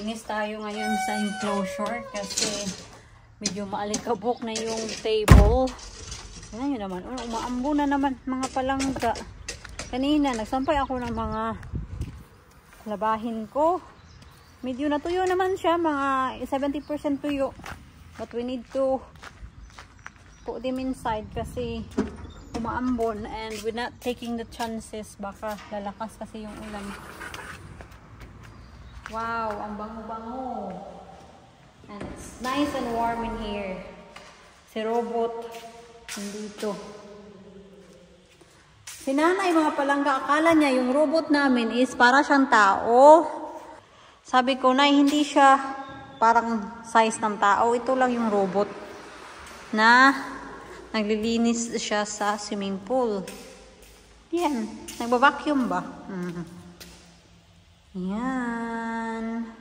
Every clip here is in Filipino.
Maglinis tayo ngayon sa enclosure kasi medyo maalikabok na yung table. Ngayon naman, umaambo na naman mga palangga. Kanina, nagsampay ako ng mga labahin ko. Medyo natuyo naman siya, mga 70% tuyo. But we need to put them inside kasi umaambon and we're not taking the chances. Baka lalakas kasi yung ulan. Wow, ang bango-bango. And it's nice and warm in here. Si Robot, nandito. Si Nanay, mga palangga, akala niya yung robot namin is para siyang tao. Sabi ko, Nay, hindi siya parang size ng tao. Ito lang yung robot na naglilinis siya sa swimming pool. Yan. Nagba-vacuum ba? Yan.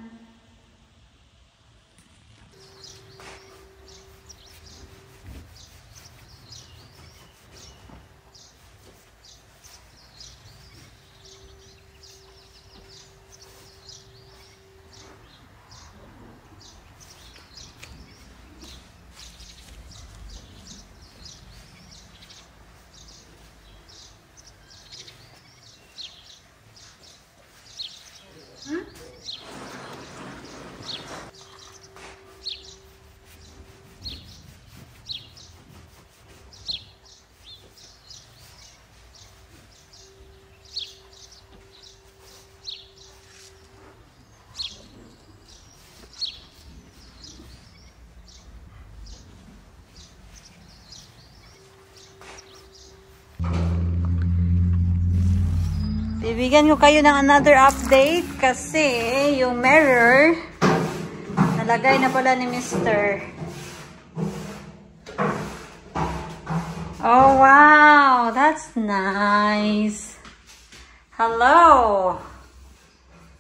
Bibigyan ko kayo ng another update kasi yung mirror nalagay na pala ni Mr. Oh wow, that's nice. Hello.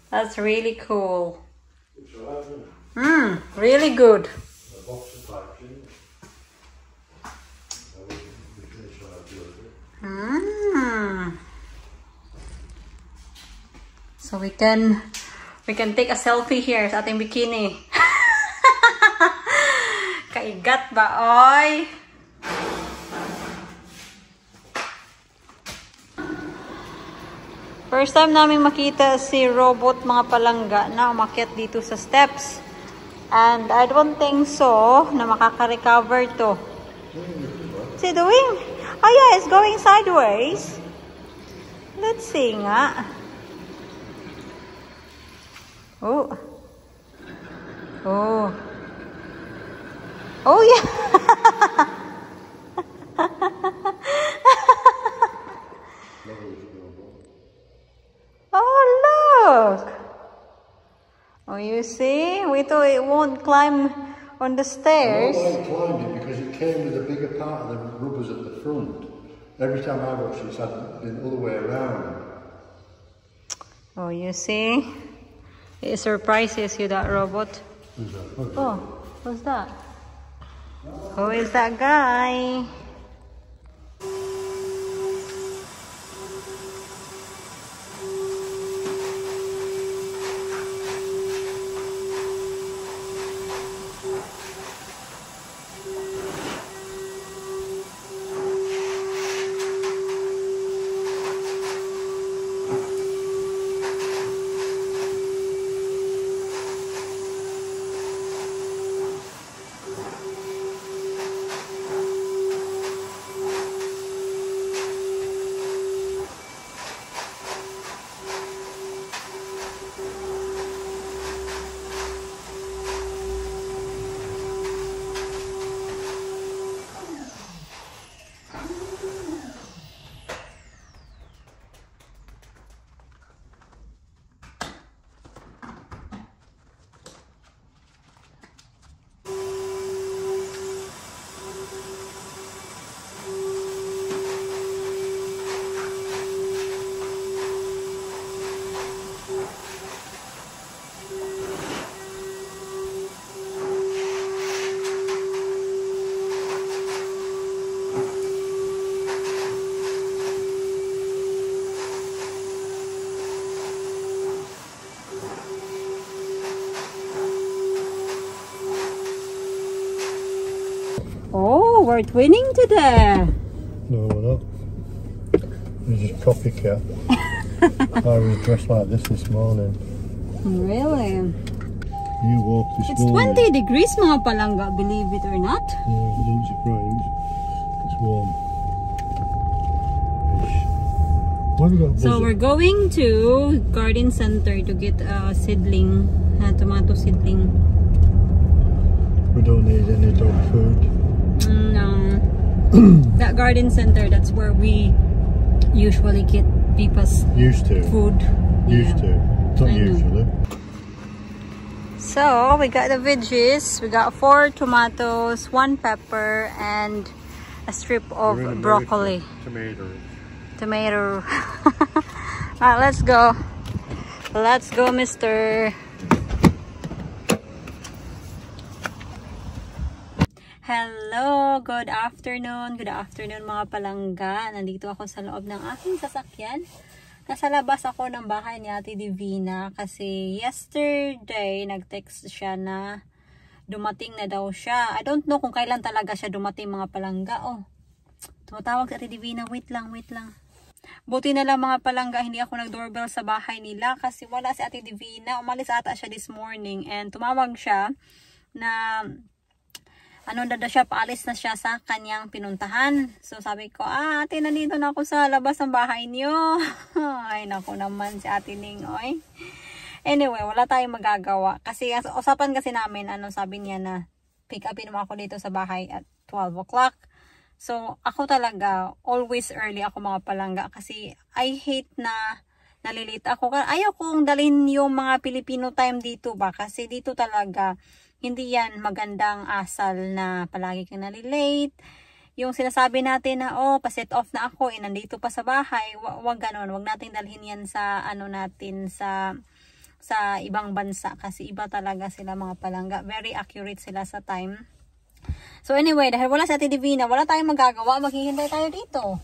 That's really cool. Really good. So we can take a selfie here sa ating bikini. Kaigat ba, oy? First time namin makita si Robot, mga palangga, na umakyat dito sa steps. And I don't think so na makaka-recover to. What's he doing? Oh yeah, it's going sideways. Let's see nga. Oh. Oh. Oh yeah. Oh look. Oh, you see? We thought it won't climb on the stairs. Well, I climbed it because it came with a bigger part of the rubbers at the front. Every time I watched it, it's been the other way around. Oh, you see? It surprises you, that robot. Who's that? Oh, who's that? Who is that guy? we're twinning today. No, we're not. We're just copycat. I was dressed like this morning. Really? You walked this It's 20 degrees mga palangga, believe it or not. Yeah, I don't surprise. It's warm. What have we got? So we're going to garden center to get a seedling, tomato seedling. We don't need any dog food. No. That garden center, that's where we usually get people's food. Used to. Not usually. So we got the veggies. We got 4 tomatoes, 1 pepper, and a strip of broccoli. Tomato. Alright, let's go. Let's go, mister. Hello, good afternoon. Good afternoon mga palangga. Nandito ako sa loob ng aking sasakyan. Nasa labas ako ng bahay ni Ate Divina kasi yesterday nag-text siya na dumating na daw siya. I don't know kung kailan talaga siya dumating mga palangga. Oh, tumatawag si Ate Divina. Wait lang. Buti na lang mga palangga, hindi ako nag-doorbell sa bahay nila kasi wala si Ate Divina. Umalis ata siya this morning and tumawag siya na paalis na siya sa kanyang pinuntahan. So sabi ko, ate, nandito na ako sa labas ng bahay niyo. Ay, naku naman si Ate Ning, oy. Anyway, wala tayong magagawa. Kasi usapan kasi namin, sabi niya na pick upin mo ako dito sa bahay at 12 o'clock. So, ako talaga, always early ako mga palangga. Kasi I hate na nalilate ako. Ayaw kong dalhin yung mga Filipino time dito ba. Kasi dito talaga, hindi yan magandang asal na palagi kang nalilate. Yung sinasabi natin na, pa-set off na ako, nandito pa sa bahay. Wag ganon. Wag natin dalhin yan sa, natin, sa ibang bansa. Kasi iba talaga sila mga palangga. Very accurate sila sa time. So anyway, dahil wala sa Ate Divina, wala tayong magagawa. Maghihintay tayo dito.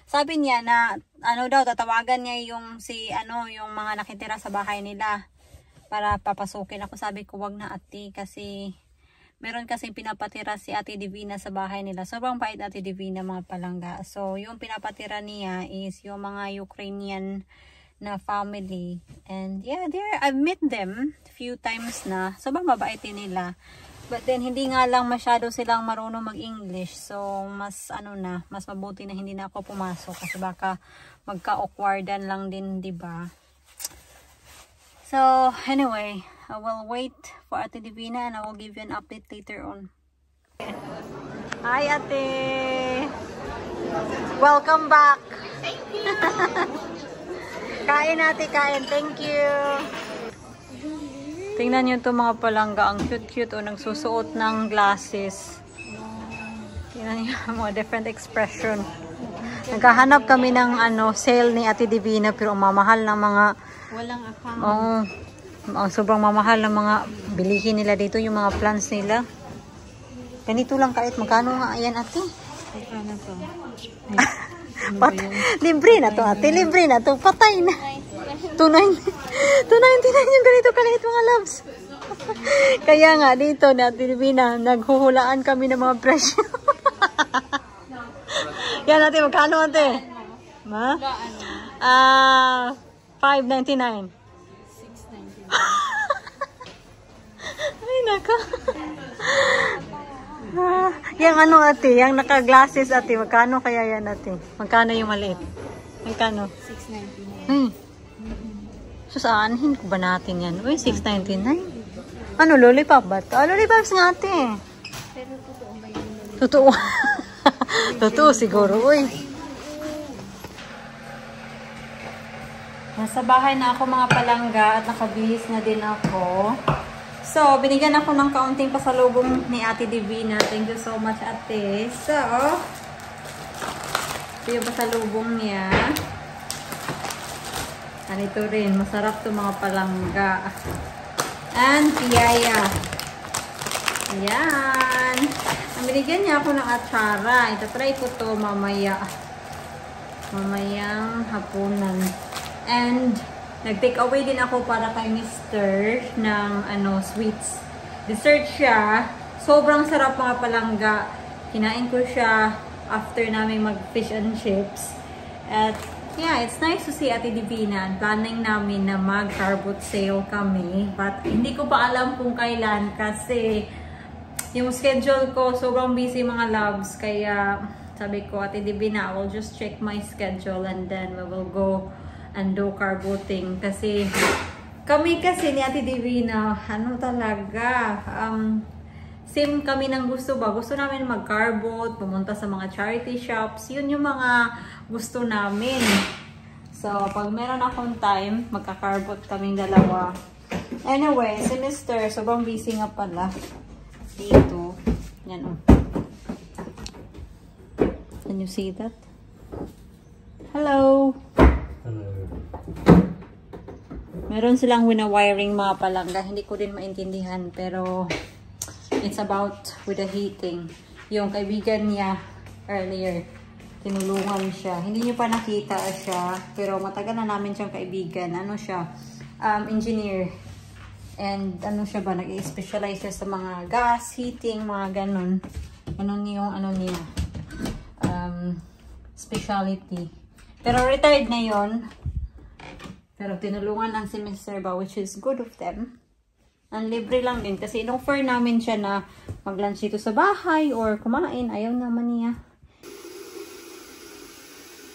Sabi niya na, tatawagan niya yung mga nakitira sa bahay nila para papasukin ako. Sabi ko, wag na ate, kasi meron kasing pinapatira si Ate Divina sa bahay nila. Sobrang bait Ate Divina mga palangga. So, yung pinapatira niya is yung mga Ukrainian na family. And yeah, I've met them a few times na. Sobrang mabait din nila. But then, hindi nga lang masyado silang marunong mag-English. So, mas mabuti na hindi na ako pumasok. Kasi baka magka-awkwardan lang din, diba? So, anyway, I will wait for Ate Divina and I will give you an update later on. Hi, Ate! Welcome back! Thank you! Kain, Ate, kain. Thank you! Tingnan nyo ito mga palangga. Ang cute-cute o nagsusuot ng glasses. Tingnan nyo mga different expression. Naghahanap kami ng sale ni Ate Divina pero mamahal ng mga walang account. Sobrang mamahal ng mga bilihin nila dito, yung mga plants nila. Ganito lang kahit magkano nga ayan ate? Magkano to? Libre na to ate, libre na to. Patay na. 299 yung ganito kalit mga loves. Kaya nga dito na Ate Divina, naghuhulaan kami ng mga presyo. Yan ate, magkano ate? Ma? 5.99. 6.99. Ay, naka. Yang ate, yang naka-glasses ate, magkano kaya yan ate? Magkano yung maliit? Magkano? 6.99. So, saan? Ko ba natin yan? Uy, 6.99? Lollipop ba ito? Lollipops nga ate. Pero totoo ba yun? Totoo. Totoo siguro, uy. Nasa bahay na ako mga palangga at nakabihis na din ako. So, binigyan ako ng kaunting pasalubong ni Ate Divina. Thank you so much, ate. So, ito yung pasalubong niya. Ganito rin. Masarap to mga palangga. And piyaya. Ayan. Binigyan niya ako ng atsara. Ito-try ko to mamaya. Mamayang hapunan. And nag-take away din ako para kay Mr. ng sweets. Dessert siya. Sobrang sarap mga palangga. Kinain ko siya after namin mag-fish and chips. At yeah, it's nice to see Ate Divina. Planning namin na mag-car boat sale kami. But hindi ko pa alam kung kailan kasi yung schedule ko sobrang busy mga loves. Kaya sabi ko, Ate Divina, I will just check my schedule and then we will go and do car boating. Kasi kami kasi ni Ate Divina, ano talaga, same kami ng gusto ba? Gusto namin mag-car boat, pumunta sa mga charity shops. Yun yung mga gusto namin. So, pag meron akong time, magka-car boat kaming dalawa. Anyway, si Mr. sobrang busy nga pala. Dito. Yan o. Can you see that? Hello! Hello. Meron silang wina-wiring mga palangga. Hindi ko din maintindihan, pero it's about with the heating. Yung kaibigan niya earlier, tinulungan siya. Hindi niyo pa nakita siya, pero matagal na namin siyang kaibigan. Ano siya? Engineer. And ano siya ba? Nag-specialize siya sa mga gas, heating, mga ganun. Ganun yung ano niya. Specialty. Pero retired na yon. Pero tinulungan ang si Mr. ba, which is good of them. Ang libre lang din kasi in-offer namin siya na mag-lunch dito sa bahay or kumain. Ayaw naman niya.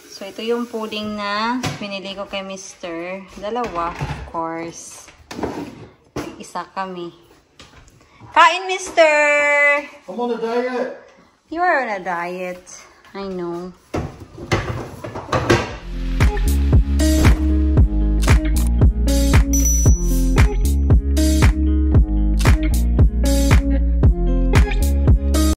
So, ito yung pudding na pinili ko kay Mr. Dalawa, of course. Isa kami. Kain, Mr. I'm on a diet. You are on a diet. I know.